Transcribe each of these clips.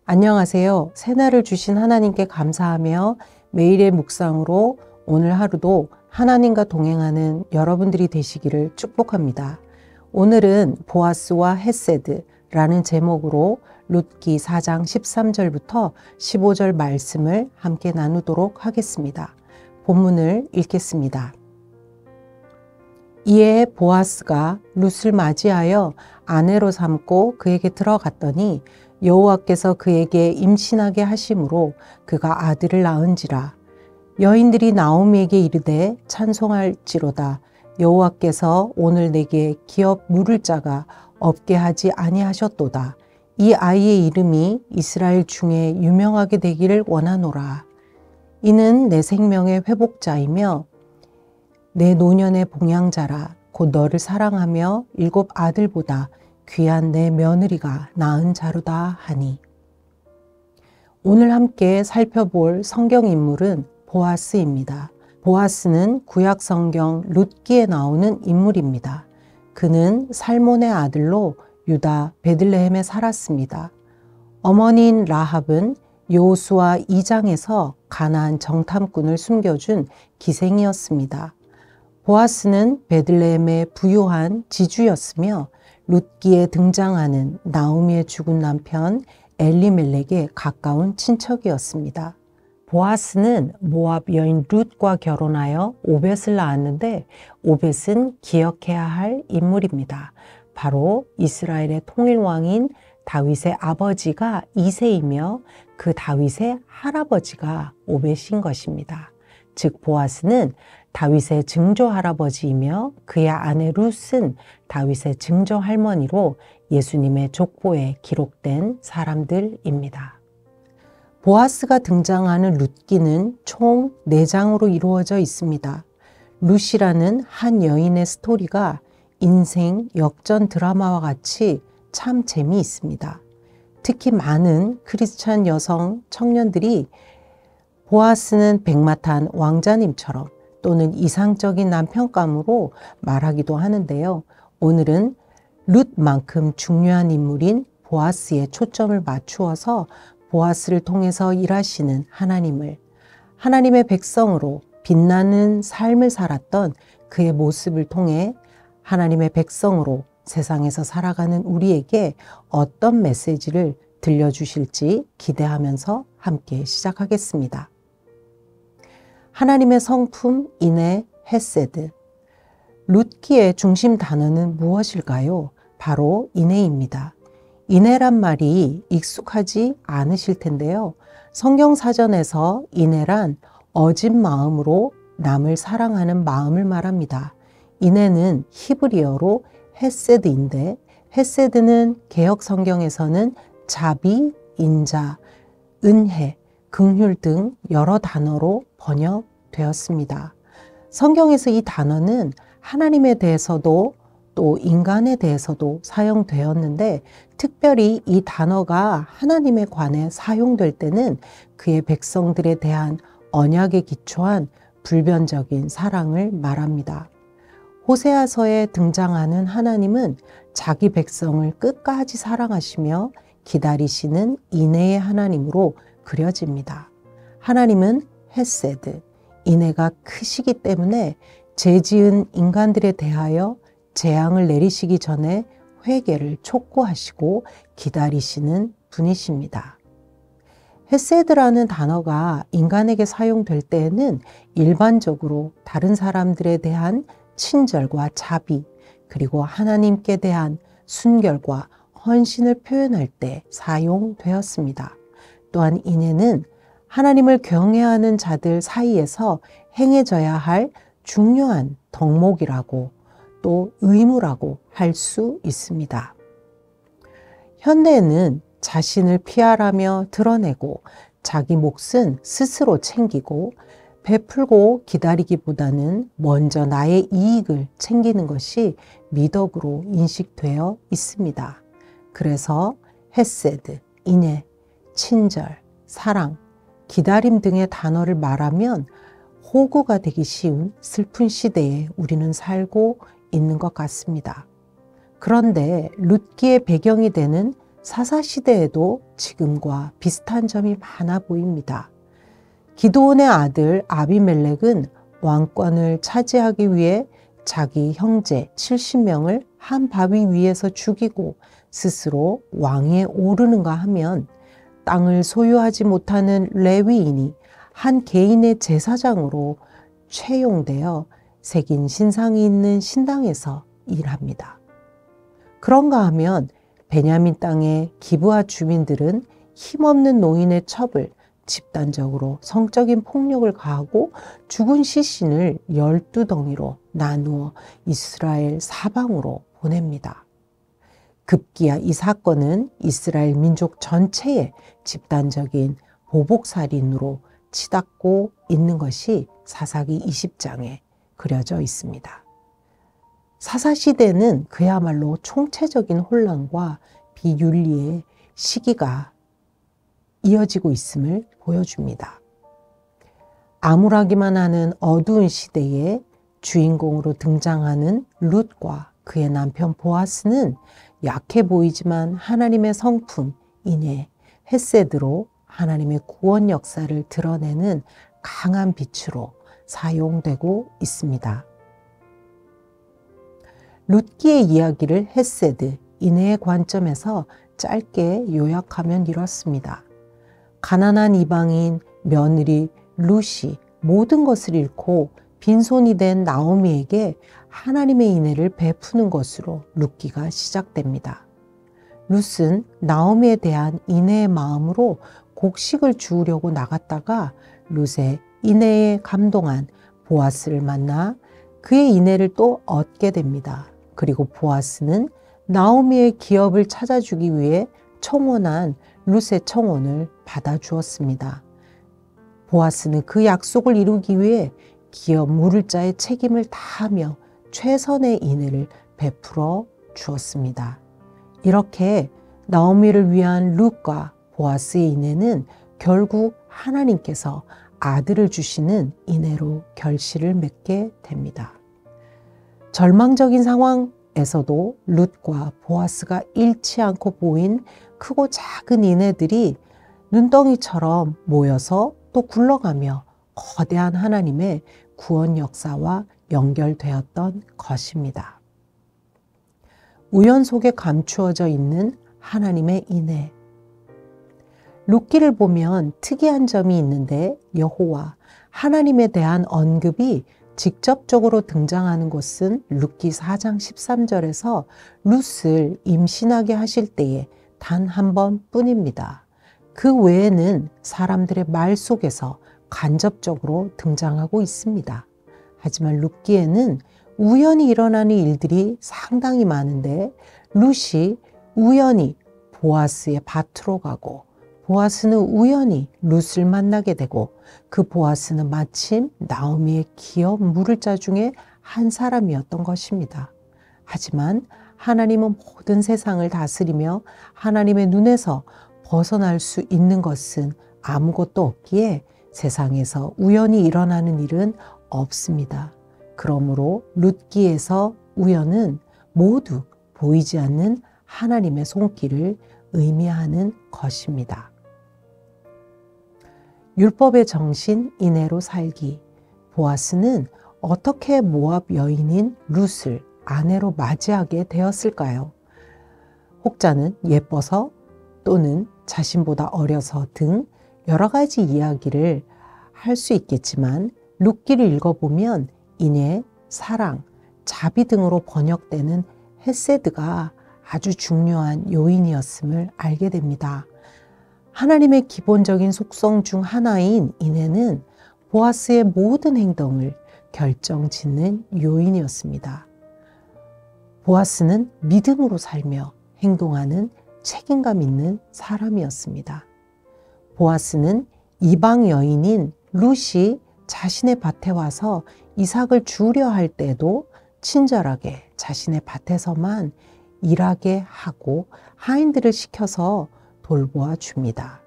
안녕하세요. 새날을 주신 하나님께 감사하며 매일의 묵상으로 오늘 하루도 하나님과 동행하는 여러분들이 되시기를 축복합니다. 오늘은 보아스와 헤세드라는 제목으로 룻기 4장 13절부터 15절 말씀을 함께 나누도록 하겠습니다. 본문을 읽겠습니다. 이에 보아스가 룻을 맞이하여 아내로 삼고 그에게 들어갔더니 여호와께서 그에게 임신하게 하심으로 그가 아들을 낳은지라. 여인들이 나오미에게 이르되 찬송할지로다. 여호와께서 오늘 내게 기업 물을 자가 없게 하지 아니하셨도다. 이 아이의 이름이 이스라엘 중에 유명하게 되기를 원하노라. 이는 내 생명의 회복자이며 내 노년의 봉양자라. 곧 너를 사랑하며 7 아들보다 귀한 내 며느리가 낳은 자루다 하니. 오늘 함께 살펴볼 성경 인물은 보아스입니다. 보아스는 구약 성경 룻기에 나오는 인물입니다. 그는 살몬의 아들로 유다 베들레헴에 살았습니다. 어머니인 라합은 여호수아 2장에서 가나안 정탐꾼을 숨겨준 기생이었습니다. 보아스는 베들레헴의 부유한 지주였으며 룻기에 등장하는 나오미의 죽은 남편 엘리멜렉의 가까운 친척이었습니다. 보아스는 모압 여인 룻과 결혼하여 오벳을 낳았는데 오벳은 기억해야 할 인물입니다. 바로 이스라엘의 통일왕인 다윗의 아버지가 이새이며 그 다윗의 할아버지가 오벳인 것입니다. 즉 보아스는 다윗의 증조 할아버지이며 그의 아내 룻은 다윗의 증조 할머니로 예수님의 족보에 기록된 사람들입니다. 보아스가 등장하는 룻기는 총 4장으로 이루어져 있습니다. 룻이라는 한 여인의 스토리가 인생 역전 드라마와 같이 참 재미있습니다. 특히 많은 크리스찬 여성 청년들이 보아스는 백마탄 왕자님처럼 또는 이상적인 남편감으로 말하기도 하는데요. 오늘은 룻만큼 중요한 인물인 보아스에 초점을 맞추어서 보아스를 통해서 일하시는 하나님을, 하나님의 백성으로 빛나는 삶을 살았던 그의 모습을 통해 하나님의 백성으로 세상에서 살아가는 우리에게 어떤 메시지를 들려주실지 기대하면서 함께 시작하겠습니다. 하나님의 성품 인애 헤세드. 룻기의 중심 단어는 무엇일까요? 바로 인애입니다. 인애란 말이 익숙하지 않으실 텐데요. 성경 사전에서 인애란 어진 마음으로 남을 사랑하는 마음을 말합니다. 인애는 히브리어로 헤세드인데 헤세드는 개역 성경에서는 자비, 인자, 은혜, 긍휼 등 여러 단어로 번역되었습니다. 성경에서 이 단어는 하나님에 대해서도 또 인간에 대해서도 사용되었는데 특별히 이 단어가 하나님에 관해 사용될 때는 그의 백성들에 대한 언약에 기초한 불변적인 사랑을 말합니다. 호세아서에 등장하는 하나님은 자기 백성을 끝까지 사랑하시며 기다리시는 인애의 하나님으로 그려집니다. 하나님은 헤세드, 인애가 크시기 때문에 죄 지은 인간들에 대하여 재앙을 내리시기 전에 회개를 촉구하시고 기다리시는 분이십니다. 헤세드라는 단어가 인간에게 사용될 때에는 일반적으로 다른 사람들에 대한 친절과 자비, 그리고 하나님께 대한 순결과 헌신을 표현할 때 사용되었습니다. 또한 인애는 하나님을 경외하는 자들 사이에서 행해져야 할 중요한 덕목이라고 또 의무라고 할 수 있습니다. 현대에는 자신을 피하라며 드러내고 자기 몫은 스스로 챙기고 베풀고 기다리기보다는 먼저 나의 이익을 챙기는 것이 미덕으로 인식되어 있습니다. 그래서 헤세드, 인애, 친절, 사랑, 기다림 등의 단어를 말하면 호구가 되기 쉬운 슬픈 시대에 우리는 살고 있는 것 같습니다. 그런데 룻기의 배경이 되는 사사시대에도 지금과 비슷한 점이 많아 보입니다. 기드온의 아들 아비멜렉은 왕권을 차지하기 위해 자기 형제 70명을 한 바위 위에서 죽이고 스스로 왕위에 오르는가 하면 땅을 소유하지 못하는 레위인이 한 개인의 제사장으로 채용되어 새긴 신상이 있는 신당에서 일합니다. 그런가 하면 베냐민 땅의 기브아 주민들은 힘없는 노인의 첩을 집단적으로 성적인 폭력을 가하고 죽은 시신을 12덩이로 나누어 이스라엘 사방으로 보냅니다. 급기야 이 사건은 이스라엘 민족 전체의 집단적인 보복살인으로 치닫고 있는 것이 사사기 20장에 그려져 있습니다. 사사시대는 그야말로 총체적인 혼란과 비윤리의 시기가 이어지고 있음을 보여줍니다. 암울하기만 하는 어두운 시대에 주인공으로 등장하는 룻과 그의 남편 보아스는 약해 보이지만 하나님의 성품 이내 헤세드로 하나님의 구원 역사를 드러내는 강한 빛으로 사용되고 있습니다. 룻기의 이야기를 헤세드, 인애의 관점에서 짧게 요약하면 이렇습니다. 가난한 이방인 며느리 룻이 모든 것을 잃고 빈손이 된 나오미에게 하나님의 인애를 베푸는 것으로 룻기가 시작됩니다. 룻은 나오미에 대한 인애의 마음으로 곡식을 주우려고 나갔다가 룻의 인애에 감동한 보아스를 만나 그의 인애를 또 얻게 됩니다. 그리고 보아스는 나오미의 기업을 찾아주기 위해 청혼한 룻의 청혼을 받아주었습니다. 보아스는 그 약속을 이루기 위해 기업 물을 자의 책임을 다하며 최선의 인애를 베풀어 주었습니다. 이렇게 나오미를 위한 룻과 보아스의 인애는 결국 하나님께서 아들을 주시는 인애로 결실을 맺게 됩니다. 절망적인 상황에서도 룻과 보아스가 잃지 않고 보인 크고 작은 인애들이 눈덩이처럼 모여서 또 굴러가며 거대한 하나님의 구원 역사와 연결되었던 것입니다. 우연 속에 감추어져 있는 하나님의 인애. 룻기를 보면 특이한 점이 있는데 여호와 하나님에 대한 언급이 직접적으로 등장하는 곳은 룻기 4장 13절에서 룻을 임신하게 하실 때에 단 한 번뿐입니다. 그 외에는 사람들의 말 속에서 간접적으로 등장하고 있습니다. 하지만 룻기에는 우연히 일어나는 일들이 상당히 많은데 룻이 우연히 보아스의 밭으로 가고 보아스는 우연히 룻을 만나게 되고 그 보아스는 마침 나오미의 기업 물을 자 중에 한 사람이었던 것입니다. 하지만 하나님은 모든 세상을 다스리며 하나님의 눈에서 벗어날 수 있는 것은 아무것도 없기에 세상에서 우연히 일어나는 일은 없습니다. 그러므로 룻기에서 우연은 모두 보이지 않는 하나님의 손길을 의미하는 것입니다. 율법의 정신 인애로 살기. 보아스는 어떻게 모압 여인인 룻을 아내로 맞이하게 되었을까요? 혹자는 예뻐서 또는 자신보다 어려서 등 여러 가지 이야기를 할 수 있겠지만 룻기를 읽어보면 인애, 사랑, 자비 등으로 번역되는 헤세드가 아주 중요한 요인이었음을 알게 됩니다. 하나님의 기본적인 속성 중 하나인 인애는 보아스의 모든 행동을 결정짓는 요인이었습니다. 보아스는 믿음으로 살며 행동하는 책임감 있는 사람이었습니다. 보아스는 이방 여인인 룻이 자신의 밭에 와서 이삭을 주우려 할 때도 친절하게 자신의 밭에서만 일하게 하고 하인들을 시켜서 돌보아 줍니다.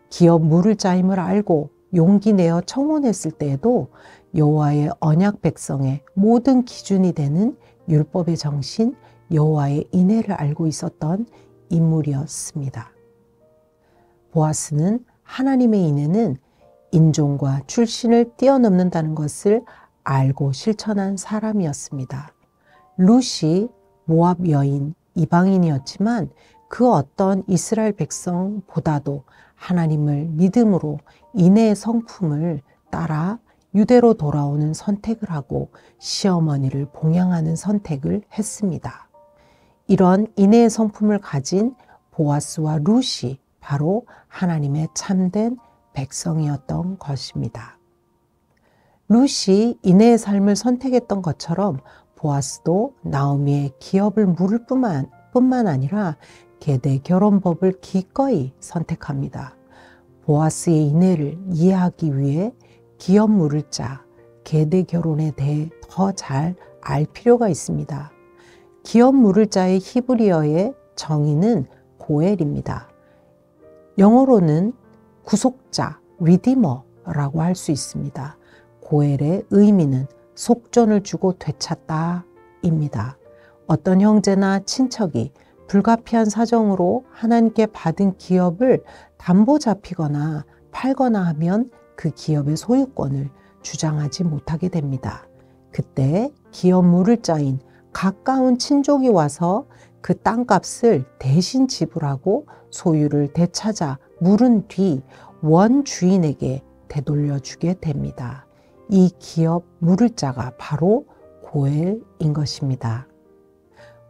기업 물을 짜임을 알고 용기 내어 청혼했을 때에도 여호와의 언약 백성의 모든 기준이 되는 율법의 정신 여호와의 인애를 알고 있었던 인물이었습니다. 보아스는 하나님의 인애는 인종과 출신을 뛰어넘는다는 것을 알고 실천한 사람이었습니다. 룻이 모압 여인, 이방인이었지만 그 어떤 이스라엘 백성보다도 하나님을 믿음으로 인애의 성품을 따라 유대로 돌아오는 선택을 하고 시어머니를 봉양하는 선택을 했습니다. 이런 인애의 성품을 가진 보아스와 룻이 바로 하나님의 참된 백성이었던 것입니다. 룻이 인애의 삶을 선택했던 것처럼 보아스도 나오미의 기업을 물을 뿐만 아니라 계대 결혼법을 기꺼이 선택합니다. 보아스의 인애를 이해하기 위해 기업 물을 자 계대 결혼에 대해 더 잘 알 필요가 있습니다. 기업 물을 자의 히브리어의 정의는 고엘입니다. 영어로는 구속자, 리디머라고 할 수 있습니다. 고엘의 의미는 속전을 주고 되찾다 입니다. 어떤 형제나 친척이 불가피한 사정으로 하나님께 받은 기업을 담보 잡히거나 팔거나 하면 그 기업의 소유권을 주장하지 못하게 됩니다. 그때 기업 물을 자인 가까운 친족이 와서 그 땅값을 대신 지불하고 소유를 되찾아 물은 뒤 원주인에게 되돌려주게 됩니다. 이 기업 물을 자가 바로 고엘인 것입니다.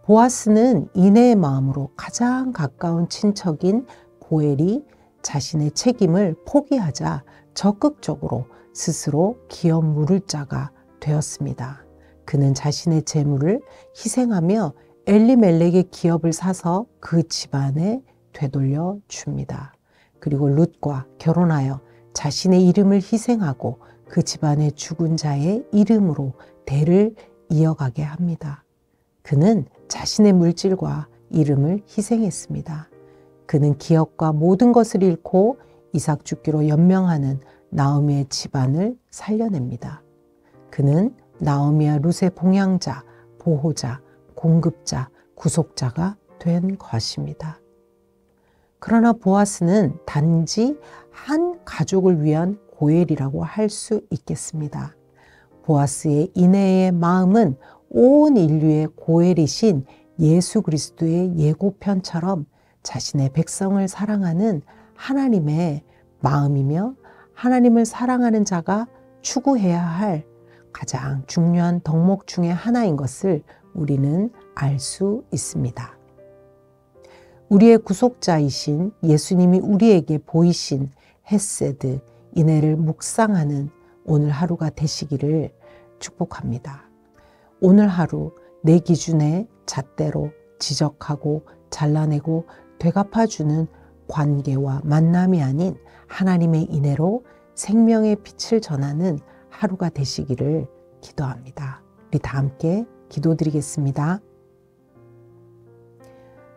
보아스는 인애의 마음으로 가장 가까운 친척인 고엘이 자신의 책임을 포기하자 적극적으로 스스로 기업 물을 자가 되었습니다. 그는 자신의 재물을 희생하며 엘리멜렉의 기업을 사서 그 집안에 되돌려 줍니다. 그리고 룻과 결혼하여 자신의 이름을 희생하고 그 집안의 죽은 자의 이름으로 대를 이어가게 합니다. 그는 자신의 물질과 이름을 희생했습니다. 그는 기업과 모든 것을 잃고 이삭 죽기로 연명하는 나오미의 집안을 살려냅니다. 그는 나오미와 룻의 봉양자, 보호자, 공급자, 구속자가 된 것입니다. 그러나 보아스는 단지 한 가족을 위한 고엘이라고 할 수 있겠습니다. 보아스의 인애의 마음은 온 인류의 고엘이신 예수 그리스도의 예고편처럼 자신의 백성을 사랑하는 하나님의 마음이며 하나님을 사랑하는 자가 추구해야 할 가장 중요한 덕목 중의 하나인 것을 우리는 알 수 있습니다. 우리의 구속자이신 예수님이 우리에게 보이신 헤세드, 인애를 묵상하는 오늘 하루가 되시기를 축복합니다. 오늘 하루 내 기준에 잣대로 지적하고 잘라내고 되갚아주는 관계와 만남이 아닌 하나님의 인애로 생명의 빛을 전하는 하루가 되시기를 기도합니다. 우리 다 함께 기도드리겠습니다.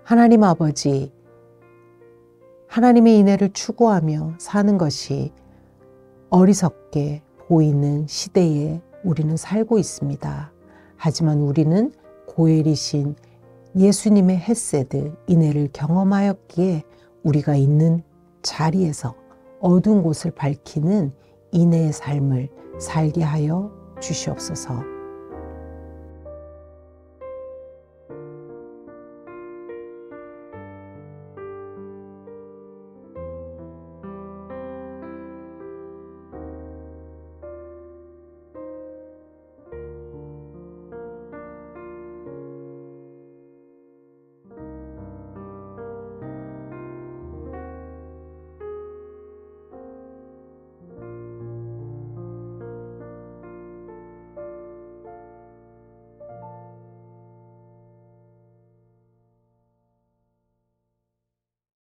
하나님 아버지, 하나님의 인애를 추구하며 사는 것이 어리석게 보이는 시대에 우리는 살고 있습니다. 하지만 우리는 고엘이신 예수님의 헤세드, 인애를 경험하였기에 우리가 있는 자리에서 어두운 곳을 밝히는 인애의 삶을 살게 하여 주시옵소서.